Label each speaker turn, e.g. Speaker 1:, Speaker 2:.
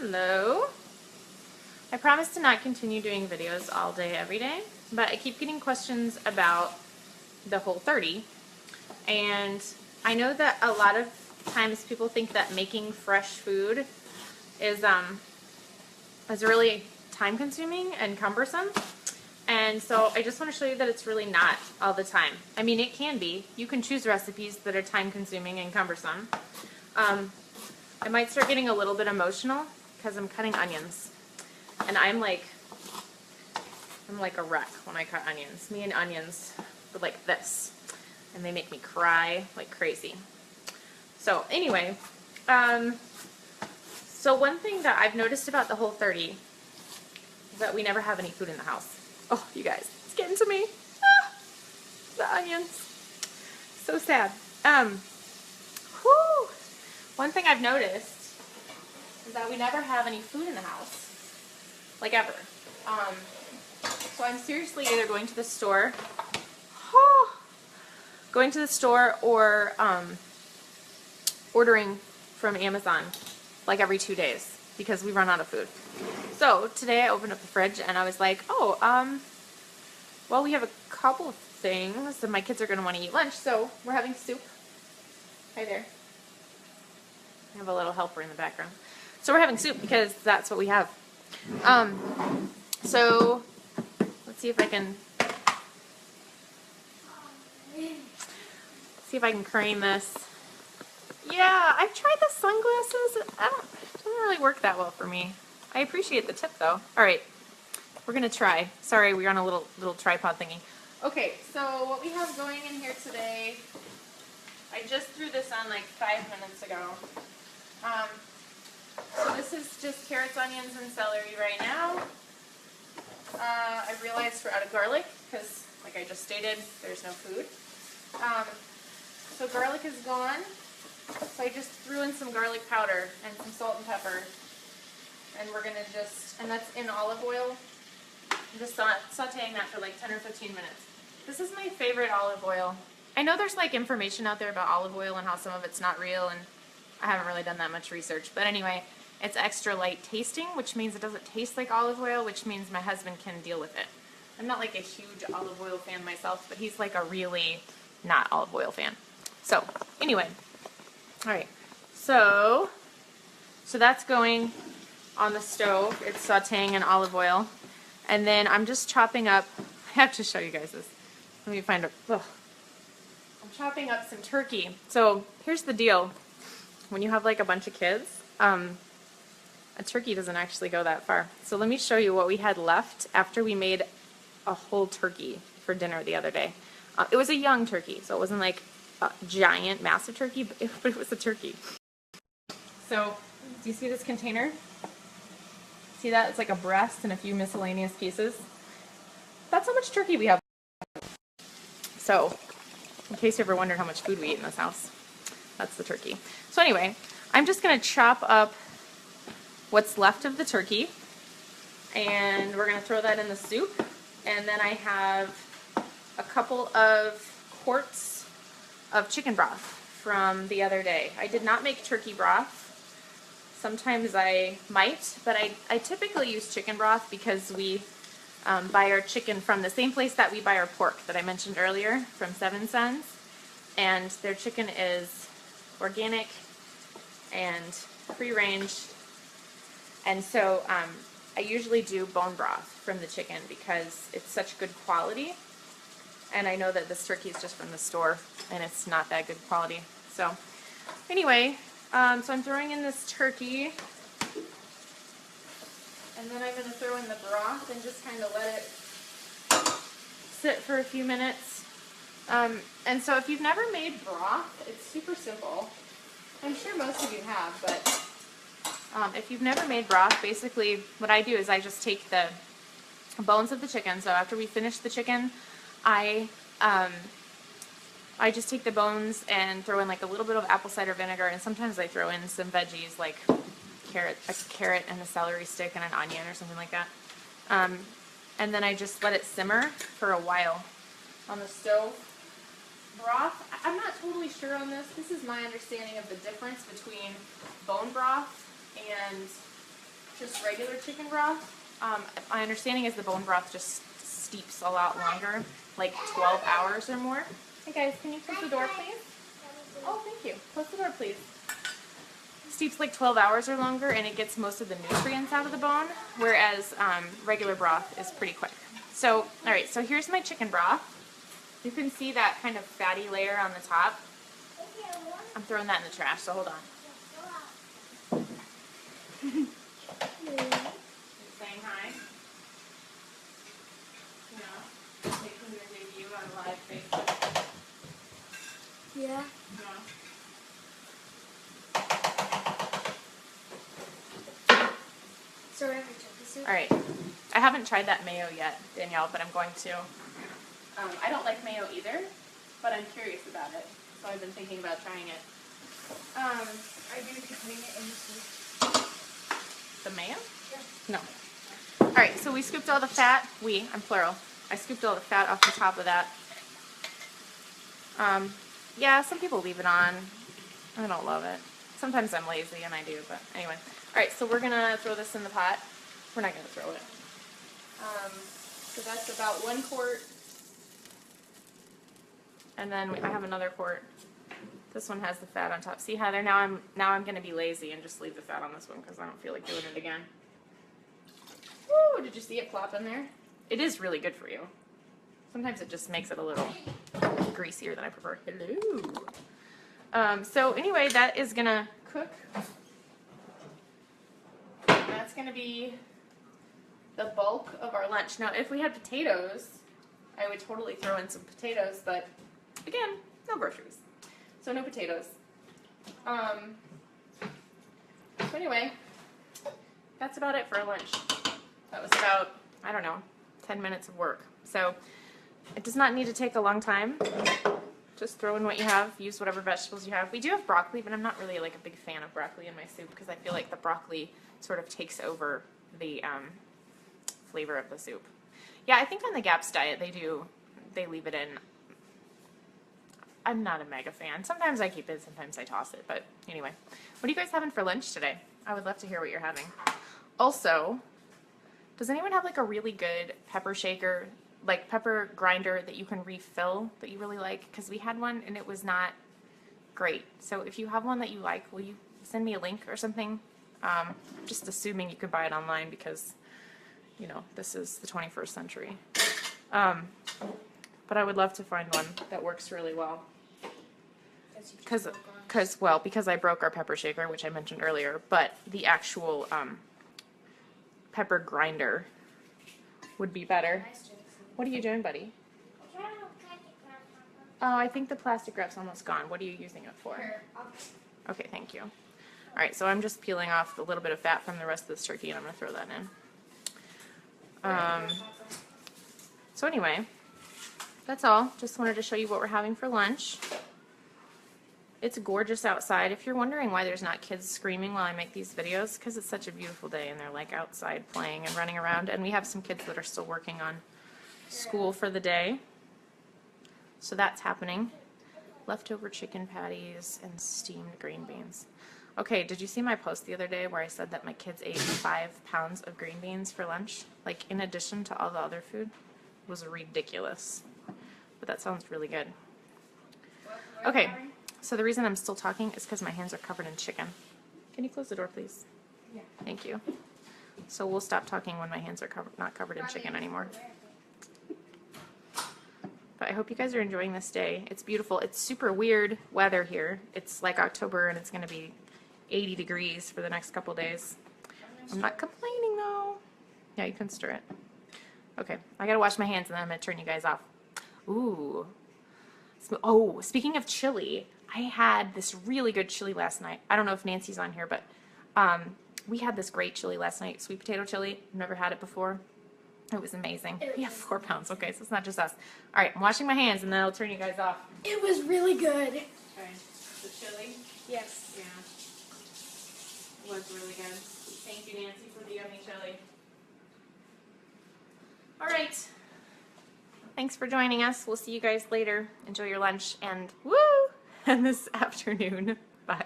Speaker 1: Hello. I promise to not continue doing videos all day every day, but I keep getting questions about the Whole30, and I know that a lot of times people think that making fresh food is really time consuming and cumbersome. And so I just want to show you that it's really not all the time. I mean, it can be. You can choose recipes that are time consuming and cumbersome. I might start getting a little bit emotional because I'm cutting onions. And I'm like a wreck when I cut onions. Me and onions are like this. And they make me cry like crazy. So anyway, so one thing that I've noticed about the Whole30 is that we never have any food in the house. Oh, you guys, it's getting to me. Ah, the onions. So sad. One thing I've noticed is that we never have any food in the house. Like ever. So I'm seriously either going to the store, or ordering from Amazon like every 2 days because we run out of food. So today I opened up the fridge and I was like, well, we have a couple of things that my kids are going to want to eat lunch, so we're having soup. Hi there. I have a little helper in the background. So we're having soup because that's what we have. So let's see if I can crane this. Yeah, I've tried the sunglasses. It doesn't really work that well for me. I appreciate the tip though. All right, we're gonna try. Sorry, we're on a little tripod thingy. Okay, so what we have going in here today, I just threw this on like 5 minutes ago. So this is just carrots, onions, and celery right now. I realized we're out of garlic because, like I just stated, there's no food. So garlic is gone. So I just threw in some garlic powder and some salt and pepper. And we're going to and that's in olive oil. I'm just sauteing that for like 10 or 15 minutes. This is my favorite olive oil. I know there's like information out there about olive oil and how some of it's not real, and I haven't really done that much research. But anyway, it's extra light tasting, which means it doesn't taste like olive oil, which means my husband can deal with it. I'm not like a huge olive oil fan myself, but he's like a really not olive oil fan. So anyway, all right, so that's going on the stove. It's sauteing in olive oil, and then I'm just chopping up. I have to show you guys this. Let me find I'm chopping up some turkey. So here's the deal: when you have like a bunch of kids, a turkey doesn't actually go that far. So let me show you what we had left after we made a whole turkey for dinner the other day. It was a young turkey, so it wasn't like a giant, massive turkey, but it was a turkey. So, do you see this container? See that? It's like a breast and a few miscellaneous pieces. That's how much turkey we have. So, in case you ever wondered how much food we eat in this house, that's the turkey. So anyway, I'm just going to chop up what's left of the turkey, and we're going to throw that in the soup. And then I have a couple of quarts of chicken broth from the other day. I did not make turkey broth. Sometimes I might, but I typically use chicken broth because we buy our chicken from the same place that we buy our pork that I mentioned earlier, from Seven Sons. And their chicken is organic and free-range. And so I usually do bone broth from the chicken because it's such good quality. And I know that this turkey is just from the store and it's not that good quality. So anyway, so I'm throwing in this turkey. And then I'm going to throw in the broth and just kind of let it sit for a few minutes. And so if you've never made broth, it's super simple. I'm sure most of you have, but if you've never made broth, basically what I do is I just take the bones of the chicken. So after we finish the chicken, I just take the bones and throw in like a little bit of apple cider vinegar, and sometimes I throw in some veggies like a carrot and a celery stick and an onion or something like that. And then I just let it simmer for a while on the stove. Broth, I'm not totally sure on this. This is my understanding of the difference between bone broth and just regular chicken broth. My understanding is the bone broth just steeps a lot longer, like 12 hours or more. Hey guys, can you close the door, please? Oh, thank you. Close the door, please. Steeps like 12 hours or longer, and it gets most of the nutrients out of the bone, whereas regular broth is pretty quick. So, all right, so here's my chicken broth. You can see that kind of fatty layer on the top. I'm throwing that in the trash, so hold on. Saying hi. No. Making your debut on live Facebook.
Speaker 2: Yeah.
Speaker 1: No.
Speaker 2: So we're having turkey soup?
Speaker 1: All right. I haven't tried that mayo yet, Danielle, but I'm going to. I don't like mayo either, but I'm curious about it, so I've been thinking about trying it.
Speaker 2: Are you going to be putting it in the soup?
Speaker 1: The mayo?
Speaker 2: Yeah.
Speaker 1: No. All right, so we scooped all the fat. I'm plural. I scooped all the fat off the top of that. Yeah, some people leave it on. I don't love it. Sometimes I'm lazy and I do, but anyway. All right, so we're gonna throw this in the pot. We're not gonna throw it. So that's about 1 quart. And then I have another quart. This one has the fat on top. See, Heather, now I'm gonna be lazy and just leave the fat on this one because I don't feel like doing it again. Woo! Did you see it plop in there? It is really good for you. Sometimes it just makes it a little greasier than I prefer. Hello. So anyway, that is gonna cook. That's gonna be the bulk of our lunch. Now, if we had potatoes, I would totally throw in some potatoes, but again, no groceries. So no potatoes. So anyway, that's about it for our lunch. That was about, I don't know, 10 minutes of work. So it does not need to take a long time. Just throw in what you have, use whatever vegetables you have. We do have broccoli, but I'm not really like a big fan of broccoli in my soup because I feel like the broccoli sort of takes over the flavor of the soup. Yeah, I think on the GAPS diet they leave it in. I'm not a mega fan. Sometimes I keep it, sometimes I toss it. But anyway, what are you guys having for lunch today? I would love to hear what you're having. Also, does anyone have like a really good pepper shaker, like pepper grinder that you can refill that you really like? Because we had one and it was not great. So if you have one that you like, will you send me a link or something? Just assuming you could buy it online because, you know, this is the 21st century. But I would love to find one that works really well. Because I broke our pepper shaker, which I mentioned earlier, but the actual pepper grinder would be better. What are you doing, buddy? Oh, I think the plastic wrap's almost gone. What are you using it for? Okay, thank you. All right, so I'm just peeling off the little bit of fat from the rest of this turkey, and I'm going to throw that in. So anyway, that's all. Just wanted to show you what we're having for lunch. It's gorgeous outside. If you're wondering why there's not kids screaming while I make these videos, because it's such a beautiful day and they're like outside playing and running around. And we have some kids that are still working on school for the day. So that's happening. Leftover chicken patties and steamed green beans. Okay, did you see my post the other day where I said that my kids ate 5 pounds of green beans for lunch? Like in addition to all the other food? It was ridiculous. But that sounds really good. Okay. So the reason I'm still talking is because my hands are covered in chicken. Can you close the door, please?
Speaker 2: Yeah.
Speaker 1: Thank you. So we'll stop talking when my hands are not covered in chicken anymore. But I hope you guys are enjoying this day. It's beautiful. It's super weird weather here. It's like October and it's going to be 80 degrees for the next couple days. I'm not complaining though. Yeah, you can stir it. Okay, I gotta wash my hands and then I'm gonna turn you guys off. Ooh. Oh, speaking of chili, I had this really good chili last night. I don't know if Nancy's on here, but we had this great chili last night, sweet potato chili. I've never had it before. It was amazing. We have 4 pounds, okay, so it's not just us. All right, I'm washing my hands and then I'll turn you guys off.
Speaker 2: It was really good.
Speaker 1: Okay, the chili?
Speaker 2: Yes.
Speaker 1: Yeah. It was really good. Thank you, Nancy, for the yummy chili. All right. Thanks for joining us. We'll see you guys later. Enjoy your lunch and woo! And this afternoon. Bye.